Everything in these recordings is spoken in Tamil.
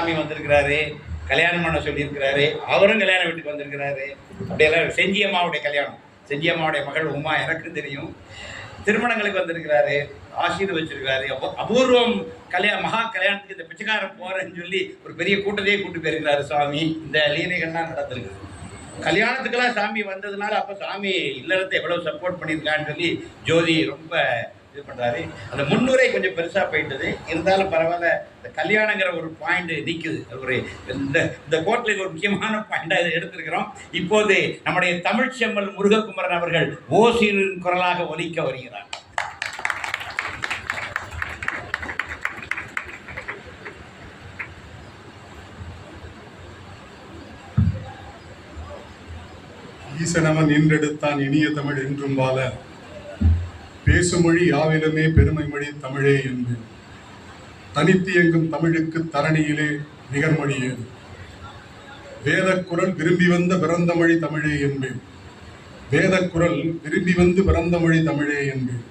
சாமி வந்திருக்கிறாரு, கல்யாணம் பண்ண சொல்லியிருக்கிறாரு, அவரும் கல்யாண வீட்டுக்கு வந்திருக்கிறாரு. அப்படியெல்லாம் செஞ்சி அம்மாவுடைய கல்யாணம், செஞ்சி அம்மாவுடைய மகள் உமா எனக்கு தெரியும், திருமணங்களுக்கு வந்திருக்கிறாரு, ஆசீர்வச்சிருக்கிறாரு. அபூர்வம் மகா கல்யாணத்துக்கு இந்த பிச்சைக்காரன் போறேன்னு சொல்லி ஒரு பெரிய கூட்டத்தையே கூட்டு போயிருக்கிறாரு சுவாமி. இந்த லீலைகள்லாம் நடந்திருக்கு. கல்யாணத்துக்கெல்லாம் சாமி வந்ததுனால அப்போ சாமி இல்லறத்தை எவ்வளவு சப்போர்ட் பண்ணியிருக்கான்னு சொல்லி ஜோதி ரொம்ப இது பண்ணுறாரு. அந்த முன்னுரை கொஞ்சம் பெருசாக போயிட்டது, இருந்தாலும் பரவாயில்ல. இந்த கல்யாணங்கிற ஒரு பாயிண்ட் நிற்குது. ஒரு இந்த கோட்டில் ஒரு முக்கியமான பாயிண்டாக இதை எடுத்திருக்கிறோம். இப்போது நம்முடைய தமிழ் செம்மல் முருககுமரன் அவர்கள் ஓசீரின் குரலாக ஒலிக்க வருகிறார். ஈசனவன் நின்றெடுத்தான் இனிய தமிழ் என்றும் வாழ, பேசுமொழி யாவிலுமே பெருமை மொழி தமிழே என்று தனித்து எங்கும் தமிழுக்கு தரணியிலே நிகர்மொழி ஏது. வேதக்குரல் விரும்பி வந்த பிறந்த மொழி தமிழே என்பேன். வேதக்குரல் விரும்பி வந்து பிறந்த மொழி தமிழே என்பேன்.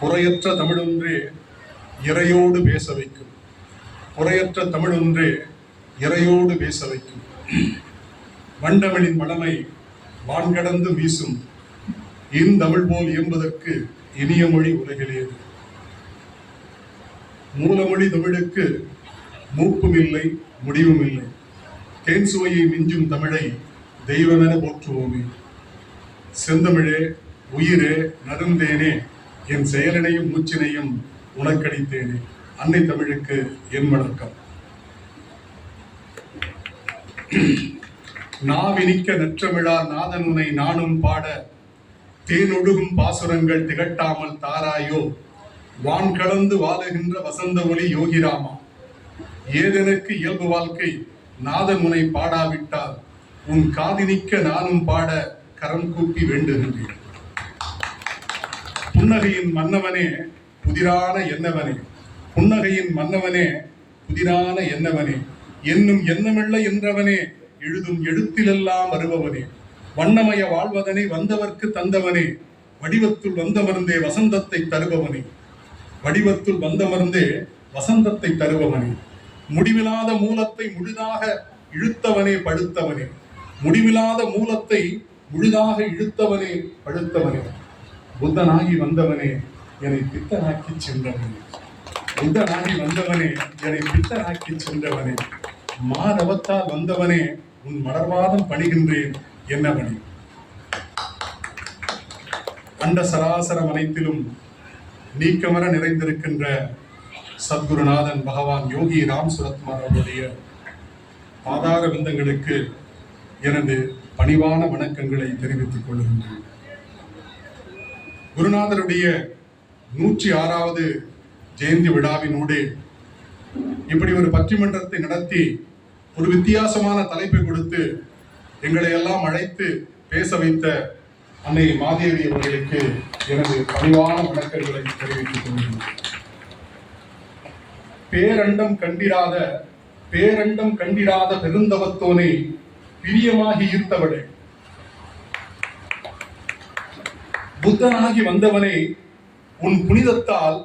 குறையற்ற தமிழொன்றே இறையோடு பேச வைக்கும். குறையற்ற தமிழொன்றே இறையோடு பேச வைக்கும். வண்டமிழின் வளமை வான்கடந்து வீசும் இந்தமிழ் போல் இயம்பதற்கு இனிய மொழி உலகிலேது. மூலமொழி தமிழுக்கு மூப்பும் இல்லை முடிவும் இல்லை. தேன் சுவையை மிஞ்சும் தமிழை தெய்வமென போற்றுவோமே. செந்தமிழே உயிரே நருந்தேனே என் செயலினையும் மூச்சினையும் உனக்கடித்தேனே. அன்னை தமிழுக்கு என் வணக்கம். நாவினிக்க நற்றமிழார் நாதன் உனை நானும் பாட, தேனொழுகும் பாசுரங்கள் திகட்டாமல் தாராயோ. வான் கடந்து வாழுகின்ற வசந்த ஒளி யோகிராமா. ஏதெனக்கு இயல்பு வாழ்க்கை நாதன் உனை பாடாவிட்டால், உன் காதினிக்க நானும் பாட கரம் கூப்பி வேண்டுகின்றேன். புன்னகையின் மன்னவனே புதிரான என்னவனே, புன்னகையின் மன்னவனே புதிரான என்னவனே, என்னும் எண்ணமில்லை என்றவனே, எழுதும் எழுத்திலெல்லாம் வருபவனே, வண்ணமய வாழ்வதனை வந்தவர்க்கு தந்தவனே, வடிவத்துள் வந்தமர்ந்தே வசந்தத்தை தருபவனே, வடிவத்துள் வந்தமர்ந்தே வசந்தத்தை தருபவனே, முடிவில்லாத மூலத்தை முழுதாக இழுத்தவனே படுத்தவனே, முடிவில்லாத மூலத்தை முழுதாக இழுத்தவனே படுத்தவனே, புத்தனாகி வந்தவனே என்னை பித்தனாக்கி சென்றவனே, புத்தனாகி வந்தவனே என்னை பித்தனாக்கி சென்றவனே, மாதவத்தால் வந்தவனே உன் மலர்வாதம் பணிகின்றேன் என்னவனே. அண்ட சராசரம் அனைத்திலும் நீக்கமர நிறைந்திருக்கின்ற சத்குருநாதன் பகவான் யோகி ராம் சுரத்குமார் அவருடைய பாதார விந்தங்களுக்கு எனது பணிவான வணக்கங்களை தெரிவித்துக் கொள்கின்றேன். குருநாதருடைய 106வது ஜெயந்தி விழாவினூடே இப்படி ஒரு பட்டிமன்றத்தை நடத்தி ஒரு வித்தியாசமான தலைப்பை கொடுத்து எங்களை எல்லாம் அழைத்து பேச வைத்த அன்னை மாதேவி அவர்களுக்கு எனது பணிவான வணக்கங்களை தெரிவித்துக் கொள்கிறேன். பேரண்டம் கண்டிராத பெருந்தவத்தோனை பிரியமாகி ஈர்த்தவளே, புத்தனாகி வந்தவனை உன் புனிதத்தால்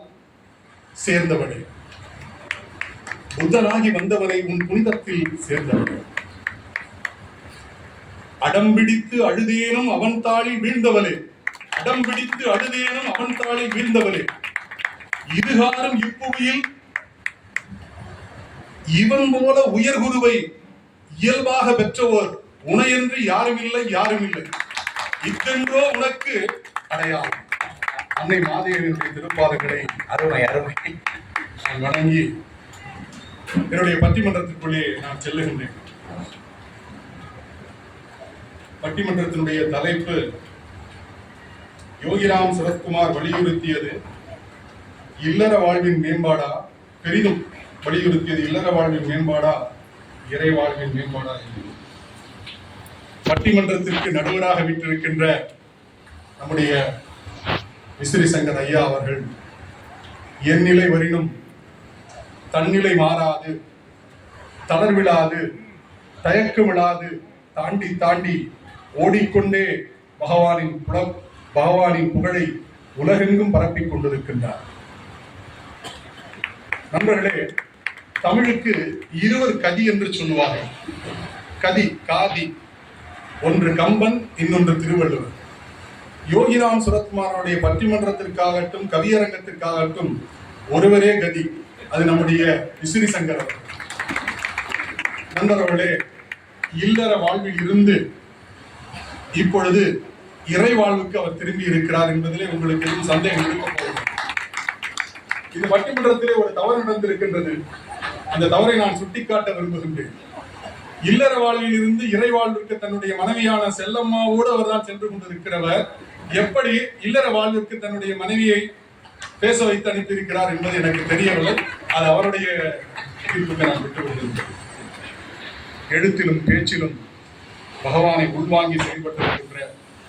சேர்ந்தவளே, புத்தனாகி வந்தவனை உன் புனிதத்தில் சேர்ந்தவளே, அடம்பிடித்து அழுதேனும் அவன் தாளில் வீழ்ந்தவளே, அடம்பிடித்து அழுதேனும் அவன் தாளில் வீழ்ந்தவளே, இதுகாரும் இப்புவியில் இவன் போல உயர்குருவை இயல்பாக பெற்றவோர் உனையன்று யாரும் இல்லை யாரும் இல்லை, இத்தென்றோ உனக்கு அடையாளம். அன்னை மாதேவியுடைய திருப்பாதங்களை அருமை அருமை வணங்கி என்னுடைய பட்டிமன்றத்திற்குள்ளே நான் செல்லுகின்றேன். பட்டிமன்றத்தினுடைய தலைப்பு யோகிராம் சுரத்குமார் வலியுறுத்தியது இல்லற வாழ்வின் மேம்பாடா, பெரிதும் வலியுறுத்தியது இல்லற வாழ்வின் மேம்பாடா இறை வாழ்வின் மேம்பாடா என்று. பட்டிமன்றத்திற்கு நடுவராக விட்டிருக்கின்ற நம்முடைய விசிறி சங்கர் ஐயா அவர்கள், என் நிலை வரினும் தன்னிலை மாறாது, தளர்விழாது, தயக்கமிழாது, தாண்டி தாண்டி ஓடிக்கொண்டே பகவானின் புகழை உலகெங்கும் பரப்பிக் கொண்டிருக்கின்றார். நண்பர்களே, தமிழுக்கு இருவர் கதி என்று சொல்லுவார்கள். கதி, காதி. ஒன்று கம்பன், இன்னொன்று திருவள்ளுவர். யோகிராம் சுரத்குமாரனுடைய பட்டிமன்றத்திற்காகட்டும் கவியரங்கத்திற்காகட்டும் ஒருவரே கதி, அது நம்முடைய விசிறி சங்கர் அவர்கள். நண்பர்களே, இல்லற வாழ்வில் இருந்து இப்பொழுது இறை வாழ்வுக்கு அவர் திரும்பி இருக்கிறார் என்பதிலே உங்களுக்கு எதுவும் சந்தேகம் இருக்க போகிறது. இது பட்டிமன்றத்திலே ஒரு தவறு நடந்திருக்கின்றது. அந்த தவறை நான் சுட்டிக்காட்ட விரும்புகின்றேன். இல்லற வாழ்வில் இருந்து இறை வாழ்விற்கு தன்னுடைய மனைவியான செல்லம்மாவோடு அவர் தான் சென்று கொண்டிருக்கிறவர் எப்படி இல்லற வாழ்விற்கு தன்னுடைய மனைவியை பேச வைத்து அனுப்பியிருக்கிறார் என்பது எனக்கு தெரியவில்லை. அது அவருடைய தீர்ப்புக்கு நான் விட்டு விடுகின்றேன். எழுத்திலும் பேச்சிலும் பகவானை உள்வாங்கி செயல்பட்டிருக்கின்ற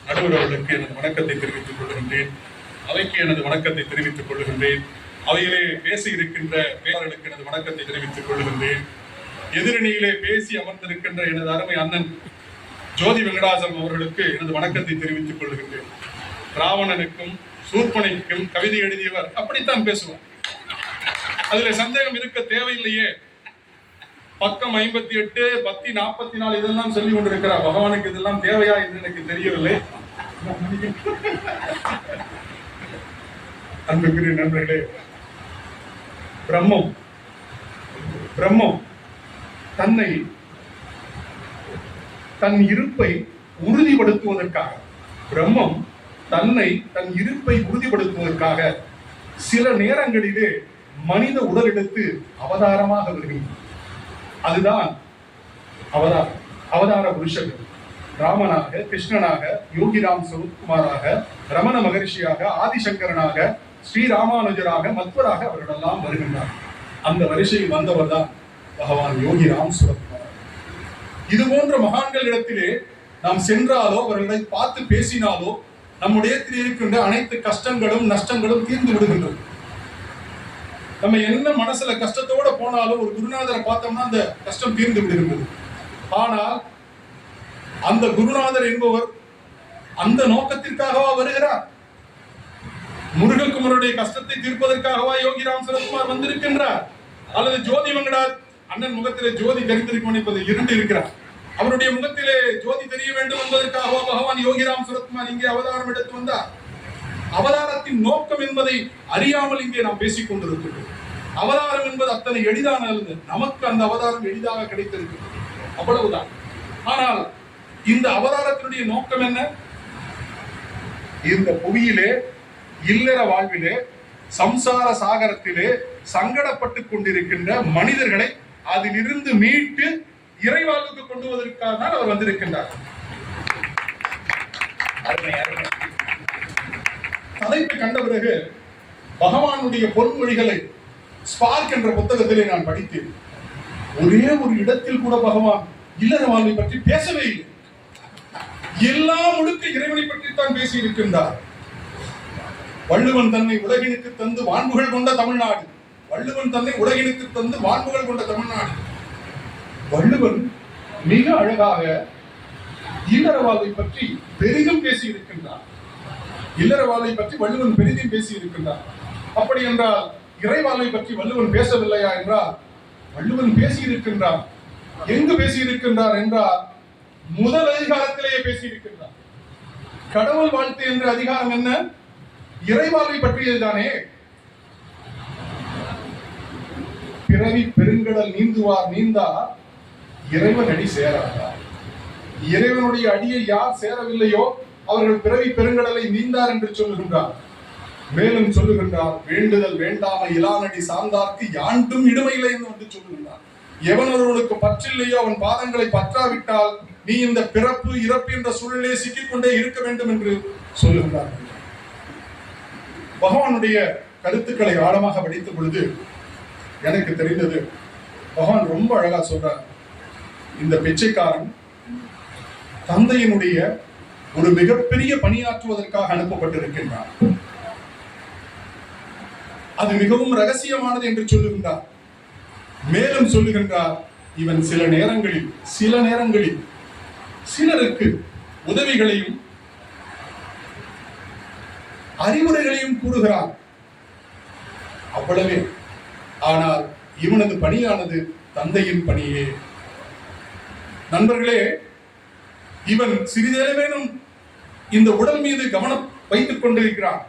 நடுவர் அவர்களுக்கு எனது வணக்கத்தை தெரிவித்துக் கொள்கின்றேன். அவைக்கு எனது வணக்கத்தை தெரிவித்துக் கொள்கின்றேன். அவையிலே பேசி இருக்கின்ற பேரர்களுக்கு எனது வணக்கத்தை தெரிவித்துக் கொள்கின்றேன். எதிரணியிலே பேசி அமர்ந்திருக்கின்ற எனது அருமை அண்ணன் ஜோதி வெங்கடாசலம் அவர்களுக்கு எனது வணக்கத்தை தெரிவித்துக் கொள்கின்றேன். ராவணனுக்கும் சூர்பனைக்கும் கவிதை எழுதியவர் அப்படித்தான் பேசுவார். அதுல சந்தேகம் இருக்க தேவையில்லையே. பக்கம் 58, பத்தி 44 இதெல்லாம் சொல்லி கொண்டிருக்கிறார். பகவானுக்கு இதெல்லாம் தேவையா என்று எனக்கு தெரியவில்லை. அன்புக்குரிய நண்பர்களே, பிரம்மம் தன்னை தன் இருப்பை உறுதிப்படுத்துவதற்காக தன் இருப்பை உறுதிப்படுத்துவதற்காக சில நேரங்களிலே மனித உடல் எடுத்து அவதாரமாக வருகின்றன. அதுதான் அவதார புருஷர்கள். ராமனாக, கிருஷ்ணனாக, யோகிராம் சுரத்குமாராக, ரமண மகரிஷியாக, ஆதிசங்கரனாக, ஸ்ரீராமானுஜராக, மத்வராக அவர்களெல்லாம் வருகின்றார். அந்த வரிசையில் வந்தவர் தான் பகவான் யோகிராம் சுரத்குமார். இது போன்ற மகான்களிடத்திலே நாம் சென்றாலோ அவர்களை பார்த்து பேசினாலோ நம்முடைய இருக்கின்ற அனைத்து கஷ்டங்களும் நஷ்டங்களும் தீர்ந்து விடுகின்றது. நம்ம என்ன மனசுல கஷ்டத்தோட போனாலும் ஒரு குருநாதரை பார்த்தோம்னா அந்த கஷ்டம் தீர்ந்து விடுகின்றது. ஆனால் அந்த குருநாதர் என்பவர் அந்த நோக்கத்திற்காகவா வருகிறார்? முருகக்குமரனுடைய கஷ்டத்தை தீர்ப்பதற்காகவா யோகிராம் சுரத்குமார் வந்திருக்கின்றார்? அல்லது ஜோதி வெங்கடார் அண்ணன் முகத்திலே ஜோதி தெரிந்திருக்கும் என்பது இருண்டு இருக்கிறார், அவருடைய முகத்திலே ஜோதி தெரிய வேண்டும் என்பதற்காகவா பகவான் யோகிராம் சுரத்குமார் இங்கே அவதாரம் எடுத்து வந்தார்? அவதாரத்தின் நோக்கம் என்பதை அறியாமல் இங்கே நாம் பேசிக் கொண்டிருக்கிறோம். அவதாரம் என்பது அத்தனை எளிதான அல்ல. நமக்கு அந்த அவதாரம் எளிதாக கிடைத்திருக்கிறது, அவ்வளவுதான். ஆனால் இந்த அவதாரத்தினுடைய நோக்கம் என்ன? இந்த புவியிலே இல்லற வாழ்விலே சம்சார சாகரத்திலே சங்கடப்பட்டுக் கொண்டிருக்கின்ற மனிதர்களை அதிலிருந்து மீட்டு இறைவாழ்வுக்கு கொண்டு வருவதற்காக தான் அவர் வந்திருக்கின்றார். தலைப்பை கண்ட பிறகு பகவானுடைய பொன்மொழிகளை ஸ்பார்க் என்ற புத்தகத்திலே நான் படித்தேன். ஒரே ஒரு இடத்தில் கூட பகவான் இல்லற வாழ்வை பற்றி பேசவே இல்லை. எல்லா முழுக்க இறைவனை பற்றி தான் பேசி இருக்கின்றார். வள்ளுவன் தன்னை உலகினுக்கு தந்து வான்புகள் கொண்ட தமிழ்நாடு. வள்ளுவன் தன்னை உலகினுக்கு தந்து வான்புகள் கொண்ட தமிழ்நாடு. வள்ளுவன் மிக அழகாக இல்லற வாழ்வை பற்றி பெரிதும் பேசி இருக்கின்றார். இல்லற வாழ்வை பற்றி வள்ளுவன் பெரிதும் பேசி இருக்கின்றார். அப்படி என்றால் இறை வாழ்வை பற்றி வள்ளுவன் பேசவில்லையா என்றால் வள்ளுவன் பேசி இருக்கின்றார். எங்கு பேசி இருக்கின்றார் என்றால் முதல் அதிகாரத்திலேயே பேசி இருக்கின்றார். கடவுள் வாழ்த்து என்ற அதிகாரம் என்ன? இறை வாழ்வை பற்றியதுதானே. பிறவி பெருங்கடல் நீந்துவார் நீந்தார் இறைவன் அடி சேராதார். இறைவனுடைய அடியை யார் சேரவில்லையோ அவர்கள் பிறவி பெருங்கடலை நீந்தார் என்று சொல்லுகின்றார். மேலும் சொல்லுகின்றார், வேண்டுதல் வேண்டாமை இலானடி சார்ந்தார்க்கு யாண்டும் இடுமையில்லை என்று வந்து சொல்லுகின்றார். எவன் ஒருவனுக்கு பற்றில்லையோ அவன் பாதங்களை பற்றாவிட்டால் நீ இந்த பிறப்பு இறப்பு என்ற சூழலே சிக்கிக்கொண்டே இருக்க வேண்டும் என்று சொல்லுகின்றார். பகவானுடைய கருத்துக்களை ஆழமாக படித்த பொழுது எனக்கு தெரிந்தது, பகவான் ரொம்ப அழகா சொல்றார். இந்த பிச்சைக்காரன் தந்தையினுடைய ஒரு மிகப்பெரிய பணியாற்றுவதற்காக அனுப்பப்பட்டிருக்கின்றார். அது மிகவும் ரகசியமானது என்று சொல்லுகின்றார். மேலும் சொல்லுகின்றார், இவன் சில நேரங்களில் சிலருக்கு உதவிகளையும் அறிவுரைகளையும் கூறுகிறார். அவ்வளவே. ஆனால் இவனது பணியானது தந்தையின் பணியே. நண்பர்களே, இவன் சிறிதளவேனும் இந்த உடல் மீது கவனம் வைத்துக் கொண்டிருக்கிறான்.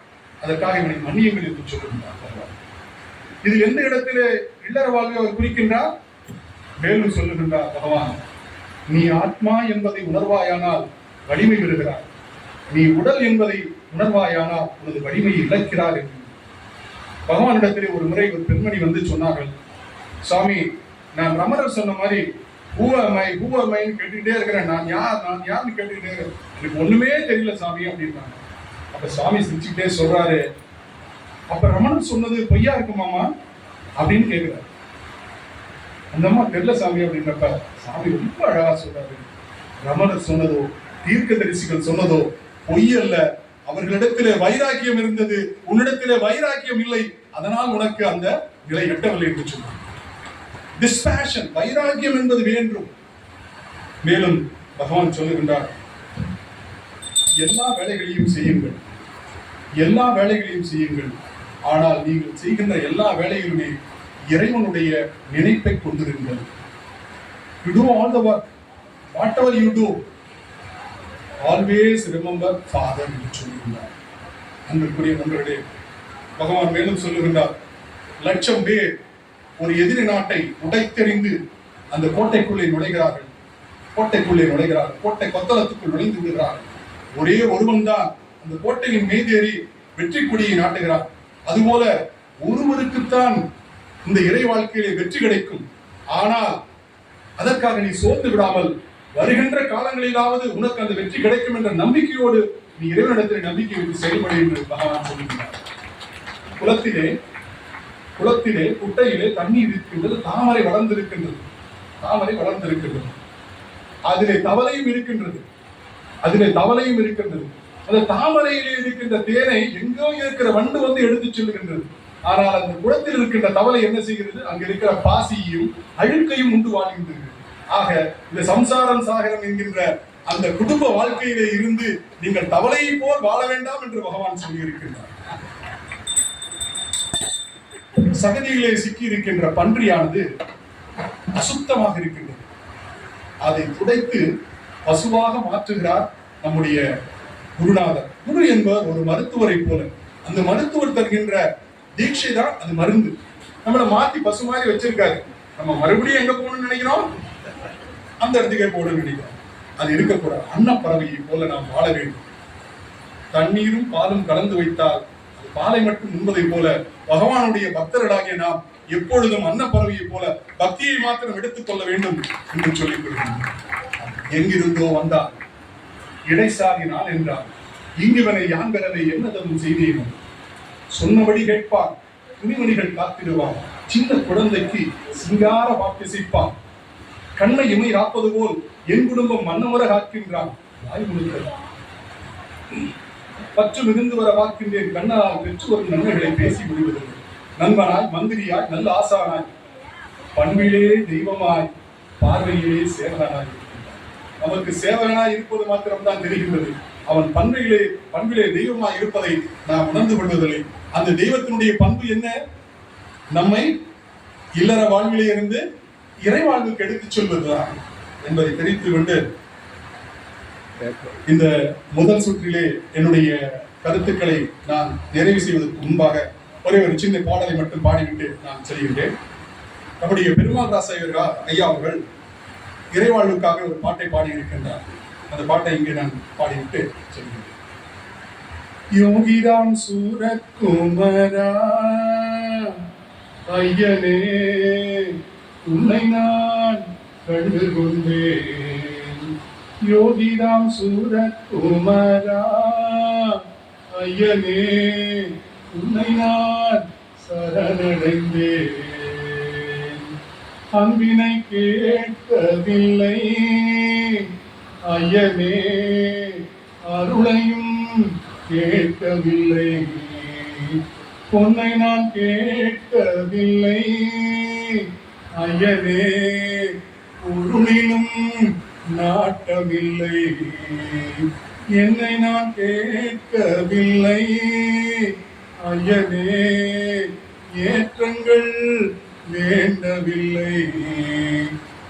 அதற்காக இவனை மன்னியுங்கள் என்று சொல்லுகின்றார். இது எந்த இடத்திலே இல்லற வாழ்வை அவர் குறிக்கின்றார்? மேலும் சொல்லுகின்றார் பகவான், நீ ஆத்மா என்பதை உணர்வாயானால் வலிமை பெறுகிறார், நீ உடல் என்பதை உணர்வாயானால் உனது வலிமையை இழக்கிறார் என்று பகவானிடத்திலே ஒரு முறை ஒரு பெண்மணி வந்து சொன்னார்கள், சுவாமி, நான் ரமணர் சொன்ன மாதிரி ஹூவமைன்னு கேட்டுக்கிட்டே இருக்கிறேன், நான் யாருன்னு கேட்டுக்கிட்டே இருக்கிறேன், எனக்கு ஒண்ணுமே தெரியல சாமி அப்படின்னாங்க. அப்ப சுவாமி சிரிச்சுக்கிட்டே சொல்றாரு, அப்ப ரமணர் சொன்னது பொய்யா இருக்குமாமா அப்படின்னு கேட்கிறாரு. அந்த அம்மா தெரியல சாமி அப்படின்றப்ப சாமி ரொம்ப அழகா சொல்றாரு, ரமணர் சொன்னதோ தீர்க்கதரிசிகள் சொன்னதோ பொய் அல்ல, அவர்களிடத்திலே வைராக்கியம் இருந்தது, உன்னிடத்திலே வைராக்கியம் இல்லை, அதனால் உனக்கு அந்த நிலை எட்டவில்லை என்று சொன்னார். டிஸ்பேஷன், வைராக்கியம் என்பது வேண்டும். மேலும் பகவான் சொல்லுகின்றார், எல்லா வேலைகளையும் செய்யுங்கள், எல்லா வேலைகளையும் செய்யுங்கள், ஆனால் நீங்கள் செய்கின்ற எல்லா வேலைகளுமே இறைவனுடைய நினைப்பை கொண்டிருங்கள். You do all the work, whatever you do, always remember Father என்று சொல்லுகின்றார். அன்பிற்குரிய நண்பர்களே, பகவான் மேலும் சொல்லுகின்றார், 1,00,000 பேர் ஒரு எதிரி நாட்டை உடைத்தெறிந்து அந்த கோட்டைக்குள்ளே நுழைகிறார்கள், கோட்டை கொத்தளத்துக்குள் நுழைந்து விடுகிறார்கள். ஒரே ஒருவன் தான் அந்த கோட்டையின் மீதேறி வெற்றி கொடியை நாட்டுகிறார். அதுபோல ஒருவருக்குத்தான் இந்த இறை வாழ்க்கையிலே வெற்றி கிடைக்கும். ஆனால் அதற்காக நீ சோர்ந்து விடாமல் வருகின்ற காலங்களிலாவது உனக்கு அந்த வெற்றி கிடைக்கும் என்ற நம்பிக்கையோடு நீ இறைவனிடத்தில் நம்பிக்கை வைத்து செயல்படு என்று பகவான் சொல்லுகிறார். குளத்திலே குட்டையிலே தண்ணீர் இருக்கின்றது, தாமரை வளர்ந்திருக்கின்றது, அதிலே தவளையும் இருக்கின்றது, அந்த தாமரையிலே இருக்கின்ற தேனை எங்கோ இருக்கிற வண்டு வந்து எடுத்துச் செல்லுகின்றது. ஆனால் அந்த குளத்தில் இருக்கின்ற தவளை என்ன செய்கிறது? அங்க இருக்கிற பாசியையும் அழுக்கையும் உண்டு வாழ்கின்றது. ஆக இந்த சம்சாரம் சாகரம் என்கின்ற அந்த குடும்ப வாழ்க்கையிலே இருந்து நீங்கள் தவளையை போல் வாழ வேண்டாம் என்று பகவான் சொல்லியிருக்கின்றார். சகதியிலே சிக்கி இருக்கின்ற பன்றியானது அசுத்தமாக இருக்கின்றது, அதை துடைத்து பசுவாக மாற்றுகிறார் நம்முடைய குருநாதர். குரு என்பவர் ஒரு மருத்துவரை போல, அந்த மருத்துவர் தருகின்ற தீட்சை தான் அது மருந்து. நம்மளை மாத்தி பசு மாதிரி வச்சிருக்காரு, நம்ம மறுபடியும் எங்க போகணும்னு நினைக்கிறோம், அந்த இடத்துக்கே போகணும்னு நினைக்கிறோம். அது இருக்கக்கூடாது. அன்னப்பறவையை போல நாம் வாழ வேண்டும். தண்ணீரும் பாலும் கலந்து வைத்தால் அது பாலை மட்டும் உண்பதை போல பகவானுடைய பக்தர்களாகிய நாம் எப்பொழுதும் அன்னப்பறவையை போல பக்தியை மாத்திரம் எடுத்துக் கொள்ள வேண்டும் என்று சொல்லிக் கொள்கிறோம். எங்கிருந்தோ வந்தால் இடைசாகினால் என்றார், இங்குவனை யான் பெறவை என்னதும் செய்தேனோ, சொன்னபடி கேட்பான், துணிமணிகள் காத்திடுவான், சின்ன குழந்தைக்கு சிங்கார வாக்கிசைப்பான், கண்ணை இமை காப்பது போல் என் குடும்பம் மன்னமுற காக்கின்றான், வாய் முழுக்க பற்று மிகுந்து வர வாக்கின்றேன், கண்ணால் பெற்று வரும் நன்மைகளை பேசி விடுவதில்லை, நண்பனாய் மந்திரியாய் நல்ல ஆசானாய், பண்பிலே தெய்வமாய் பார்வையிலே சேவகனாய். நமக்கு சேவகனாய் இருப்பது மாத்திரம்தான் தெரிகின்றது, அவன் பண்பிலே தெய்வமாய் இருப்பதை நாம் உணர்ந்து கொள்வதில்லை. அந்த தெய்வத்தினுடைய பண்பு என்ன? நம்மை இல்லற வாழ்விலே இருந்து இறை வாழ்வுக்கு எடுத்துச் சொல்வதுதான் என்பதை தெரிவித்துக் கொண்டு இந்த முதல் சுற்றிலே என்னுடைய கருத்துக்களை நான் நிறைவு செய்வதற்கு முன்பாக ஒரே ஒரு சின்ன பாடலை மட்டும் பாடிவிட்டு நான் செல்கின்றேன். நம்முடைய பெருமாள் ராசா ஐயா அவர்கள் இறைவாழ்வுக்காக ஒரு பாட்டை பாடியிருக்கின்றார். அந்த பாட்டை இங்கே நான் பாடிவிட்டு செல்கின்றேன். யோகிராம் சூரக்குமரா ஐயனே, உன்னை நான் கண்டு கொண்டேன். யோகிராம் சூரக்குமரா ஐயனே, உன்னை நான் சரணடைந்தேன். அன்பினை கேட்கவில்லை ஐயனே, அருளையும் கேட்கவில்லை, பொன்னை நான் கேட்கவில்லை ஐயனே, பொருளிலும் நாட்டமில்லை, என்னை நான் கேட்கவில்லை ஐயனே, ஏற்றங்கள் வேண்டவில்லை.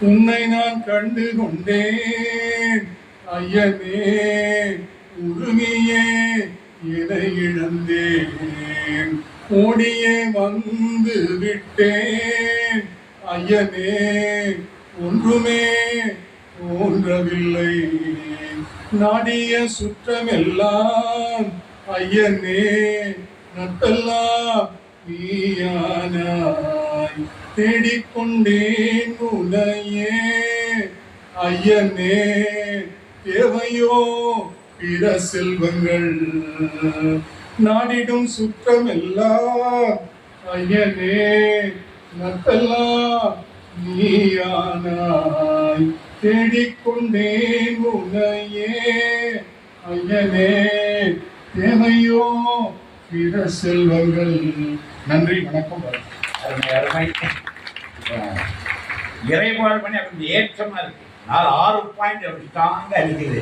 உன்னை நான் கண்டு கொண்டேன் ஐயனே, உருகியே எதை இழந்தேன், ஓடியே வந்து விட்டேன் ஐயனே, ஒன்றுமே தோன்றவில்லை. நாடிய சுற்றமெல்லாம் ஐயனே, நட்டெல்லாம் நீயானாய், தேடிக்கொண்டேன் உன்னையே ஐயனே, தேவையோ பிற செல்வங்கள், நாடிடும் சுற்றமெல்லாம் ஐயனே, நட்டெல்லாம் நீயானாய், தேடிக்கொண்டேன் உன்னையே ஐயனே, தேவையோ பிற செல்வங்கள். நன்றி, வணக்கம். அருமை அருமை. இறைபாடு பண்ணி அப்படி ஏற்றமா இருக்கு. 6 பாயிண்ட் அப்படி ஸ்ட்ராங்காக இருக்குது.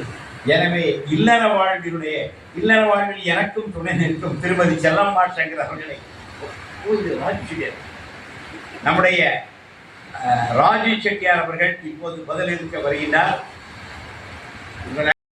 எனவே இல்லற வாழ்வில் எனக்கும் துணை நிற்கும் திருமதி செல்லம்மா சங்கர் அவர்களை நம்முடைய ராஜி செட்டியார் அவர்கள் இப்போது பதிலளிக்க வருகின்றார்.